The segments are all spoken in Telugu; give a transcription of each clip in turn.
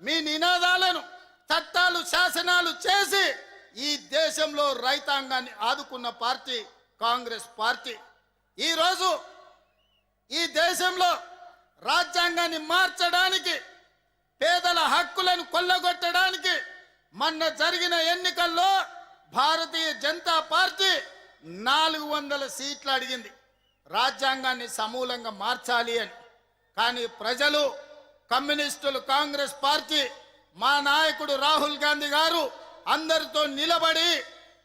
మీ నినాదాలను చట్టాలు శాసనాలు చేసి ఈ దేశంలో రైతాంగాన్ని ఆదుకున్న పార్టీ కాంగ్రెస్ పార్టీ. ఈరోజు ఈ దేశంలో రాజ్యాంగాన్ని మార్చడానికి, పేదల హక్కులను కొల్లగొట్టడానికి మొన్న జరిగిన ఎన్నికల్లో భారతీయ జనతా పార్టీ 400 సీట్లు అడిగింది రాజ్యాంగాన్ని సమూలంగా మార్చాలి అని. కానీ ప్రజలు, కమ్యూనిస్టులు, కాంగ్రెస్ పార్టీ, మా నాయకుడు రాహుల్ గాంధీ గారు అందరితో నిలబడి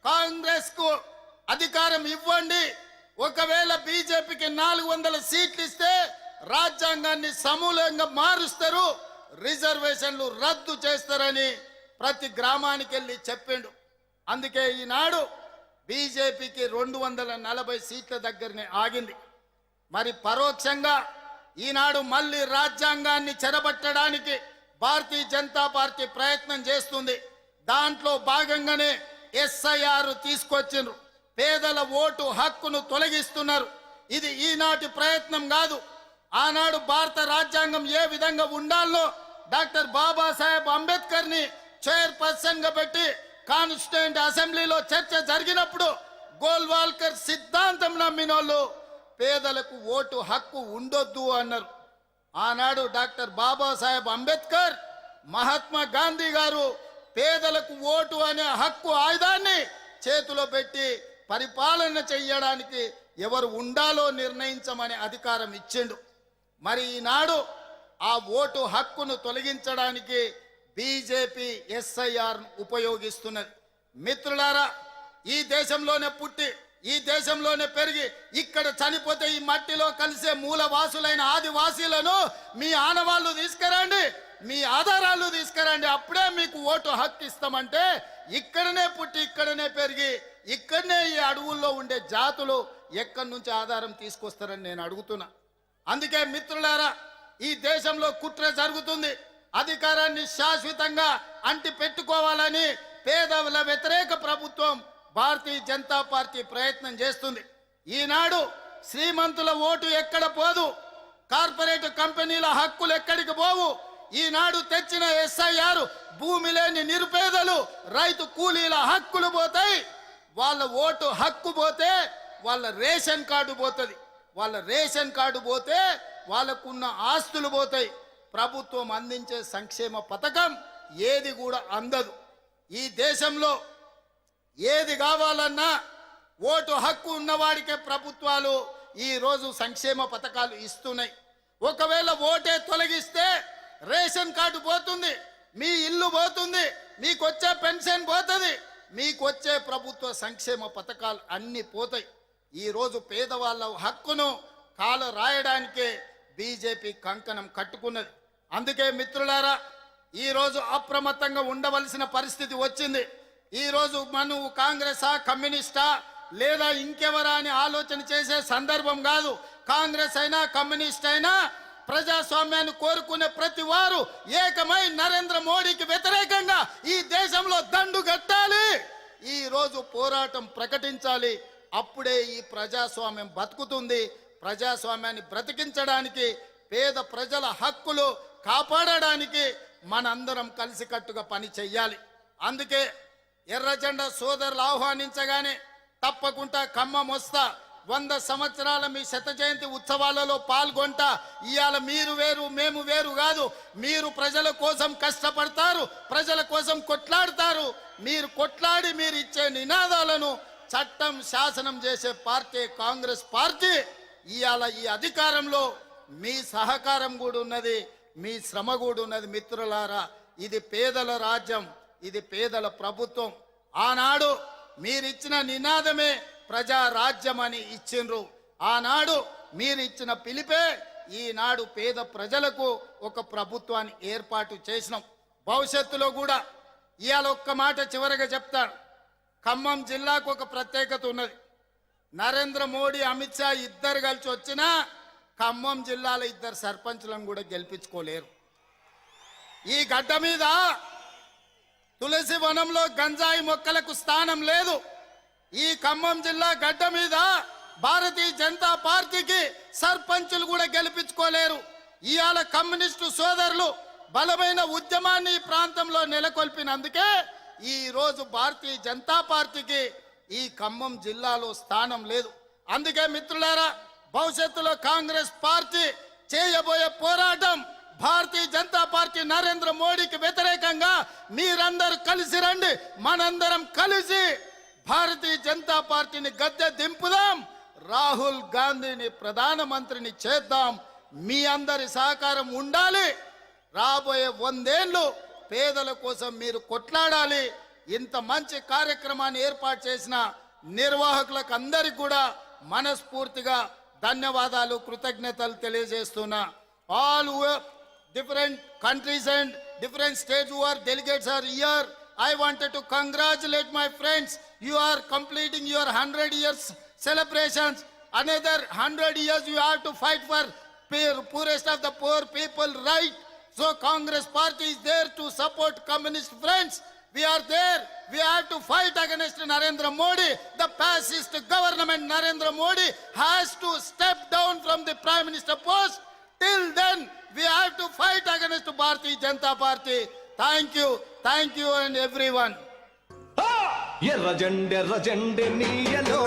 కాంగ్రెస్కు అధికారం ఇవ్వండి, ఒకవేళ బీజేపీకి 400 సీట్లు ఇస్తే రాజ్యాంగాన్ని సమూలంగా మారుస్తారు, రిజర్వేషన్లు రద్దు చేస్తారని ప్రతి గ్రామానికి వెళ్ళి చెప్పిండు. అందుకే ఈనాడు బీజేపీకి 240 సీట్ల దగ్గరనే ఆగింది. మరి పరోక్షంగా ఈనాడు మళ్ళీ రాజ్యాంగాన్ని చెరబట్టడానికి భారతీయ జనతా పార్టీ ప్రయత్నం చేస్తుంది. దాంట్లో భాగంగానే ఎస్ఐఆర్ తీసుకొచ్చిండ్రు, పేదల ఓటు హక్కును తొలగిస్తున్నారు. ఇది ఈనాటి ప్రయత్నం కాదు. ఆనాడు భారత రాజ్యాంగం ఏ విధంగా ఉండాలో డాక్టర్ బాబాసాహెబ్ అంబేద్కర్ ని చైర్పర్సన్ గా పెట్టి కాన్స్టిట్యూయెంట్ అసెంబ్లీలో చర్చ జరిగినప్పుడు గోల్వాల్కర్ సిద్ధాంతం నమ్మినోళ్ళు పేదలకు ఓటు హక్కు ఉండొద్దు అన్నారు. ఆనాడు డాక్టర్ బాబాసాహెబ్ అంబేద్కర్, మహాత్మా గాంధీ గారు పేదలకు ఓటు అనే హక్కు ఆయుధాన్ని చేతిలో పెట్టి పరిపాలన చెయ్యడానికి ఎవరు ఉండాలో నిర్ణయించమనే అధికారం ఇచ్చిండు. మరి ఈనాడు ఆ ఓటు హక్కును తొలగించడానికి బీజేపీ ఎస్ఐఆర్ ఉపయోగిస్తున్నది. మిత్రులారా, ఈ దేశంలోనే పుట్టి, ఈ దేశంలోనే పెరిగి, ఇక్కడ చనిపోతే ఈ మట్టిలో కలిసే మూలవాసులైన ఆదివాసీలను మీ ఆనవాళ్ళు తీసుకురండి, మీ ఆధారాలు తీసుకురండి, అప్పుడే మీకు ఓటు హక్కు ఇస్తామంటే ఇక్కడనే పుట్టి, ఇక్కడనే పెరిగి, ఇక్కడనే ఈ అడవుల్లో ఉండే జాతులు ఎక్కడి నుంచి ఆధారం తీసుకొస్తారని నేను అడుగుతున్నా. అందుకే మిత్రులారా, ఈ దేశంలో కుట్ర జరుగుతుంది. అధికారాన్ని శాశ్వతంగా అంటి పెట్టుకోవాలని పేదల వ్యతిరేక ప్రభుత్వం భారతీయ జనతా పార్టీ ప్రయత్నం చేస్తుంది. ఈనాడు శ్రీమంతుల ఓటు ఎక్కడ పోదు, కార్పొరేట్ కంపెనీల హక్కులు ఎక్కడికి పోవు. ఈనాడు తెచ్చిన ఎస్ఐఆర్ భూమి లేని నిరుపేదలు, రైతు కూలీల హక్కులు పోతాయి. వాళ్ళ ఓటు హక్కు పోతే వాళ్ళ రేషన్ కార్డు పోతుంది, వాళ్ళ రేషన్ కార్డు పోతే వాళ్ళకున్న ఆస్తులు పోతాయి. ప్రభుత్వం అందించే సంక్షేమ పథకం ఏది కూడా అందదు. ఈ దేశంలో ఏది కావాలన్నా ఓటు హక్కు ఉన్నవాడికే ప్రభుత్వాలు ఈరోజు సంక్షేమ పథకాలు ఇస్తున్నాయి. ఒకవేళ ఓటే తొలగిస్తే రేషన్ కార్డు పోతుంది, మీ ఇల్లు పోతుంది, మీకు వచ్చే పెన్షన్ పోతుంది, మీకు వచ్చే ప్రభుత్వ సంక్షేమ పథకాలు అన్నీ పోతాయి. ఈరోజు పేదవాళ్ళ హక్కును కాల రాయడానికే బీజేపీ కంకణం కట్టుకున్నది. అందుకే మిత్రులారా, ఈరోజు అప్రమత్తంగా ఉండవలసిన పరిస్థితి వచ్చింది. ఈరోజు మనం కాంగ్రెసా, కమ్యూనిస్టా లేదా ఇంకెవరా అని ఆలోచన చేసే సందర్భం కాదు. కాంగ్రెస్ అయినా కమ్యూనిస్ట్ అయినా ప్రజాస్వామ్యాన్ని కోరుకునే ప్రతి వారు ఏకమై నరేంద్ర మోడీకి వ్యతిరేకంగా ఈ దేశంలో దండు కట్టాలి, ఈ రోజు పోరాటం ప్రకటించాలి. అప్పుడే ఈ ప్రజాస్వామ్యం బతుకుతుంది. ప్రజాస్వామ్యాన్ని బ్రతికించడానికి, పేద ప్రజల హక్కులు కాపాడడానికి మనందరం కలిసికట్టుగా పని చెయ్యాలి. అందుకే ఎర్రజెండా సోదరులు ఆహ్వానించగానే తప్పకుండా ఖమ్మం వస్తా, 100 సంవత్సరాల మీ శత జయంతి ఉత్సవాలలో పాల్గొంటా. ఇవాళ మీరు వేరు మేము వేరు కాదు, మీరు ప్రజల కోసం కష్టపడతారు, ప్రజల కోసం కొట్లాడతారు. మీరు కొట్లాడి మీరు ఇచ్చే నినాదాలను చట్టం శాసనం చేసే పార్టీ కాంగ్రెస్ పార్టీ. ఇవాళ ఈ అధికారంలో మీ సహకారం కూడా ఉన్నది, మీ శ్రమ కూడా ఉన్నది. మిత్రులారా, ఇది పేదల రాజ్యం, ఇది పేదల ప్రభుత్వం. ఆనాడు మీరిచ్చిన నినాదమే ప్రజా రాజ్యం అని ఇచ్చిండ్రు. ఆనాడు మీరు ఇచ్చిన పిలిపే ఈనాడు పేద ప్రజలకు ఒక ప్రభుత్వాన్ని ఏర్పాటు చేసినాం. భవిష్యత్తులో కూడా ఇవాళ ఒక్క మాట చివరిగా చెప్తాను. ఖమ్మం జిల్లాకు ఒక ప్రత్యేకత ఉన్నది. నరేంద్ర మోడీ, అమిత్ షా ఇద్దరు కలిసి వచ్చినా ఖమ్మం జిల్లాలో 2 సర్పంచులను కూడా గెలిపించుకోలేరు. ఈ గడ్డ మీద తులసి వనంలో గంజాయి మొక్కలకు స్థానం లేదు. ఈ ఖమ్మం జిల్లా గడ్డ మీద భారతీయ జనతా పార్టీకి సర్పంచులు కూడా గెలిపించుకోలేరు. ఇవాళ కమ్యూనిస్టు సోదరులు బలమైన ఉద్యమాన్ని ఈ ప్రాంతంలో నెలకొల్పినందుకే ఈ రోజు భారతీయ జనతా పార్టీకి ఈ ఖమ్మం జిల్లాలో స్థానం లేదు. అందుకే మిత్రులారా, భవిష్యత్తులో కాంగ్రెస్ పార్టీ చేయబోయే పోరాటం భారతీయ జనతా పార్టీ నరేంద్ర మోడీకి వ్యతిరేకంగా మీరందరూ కలిసి రండి. మనందరం కలిసి భారతీయ జనతా పార్టీని గద్దె దింపుదాం, రాహుల్ గాంధీని ప్రధానమంత్రిని చేద్దాం. మీ అందరి సహకారం ఉండాలి. రాబోయే 100 ఏళ్ళు పేదల కోసం మీరు కొట్లాడాలి. ఇంత మంచి కార్యక్రమాన్ని ఏర్పాటు చేసిన నిర్వాహకులకు అందరికీ కూడా మనస్ఫూర్తిగా ధన్యవాదాలు, కృతజ్ఞతలు తెలియజేస్తున్నా. All different countries and different states who are delegates are here. I wanted to congratulate my friends. You are completing your 100 years celebrations. Another 100 years you have to fight for poorest of the poor people, right? So Congress party is there to support communist friends. We are there. We have to fight against Narendra Modi. The fascist government Narendra Modi has to step down from the prime minister post. Till then, we have to fight against Bharatiya Janata Party. Thank you and everyone. ఎర్ర జెండె నీయలో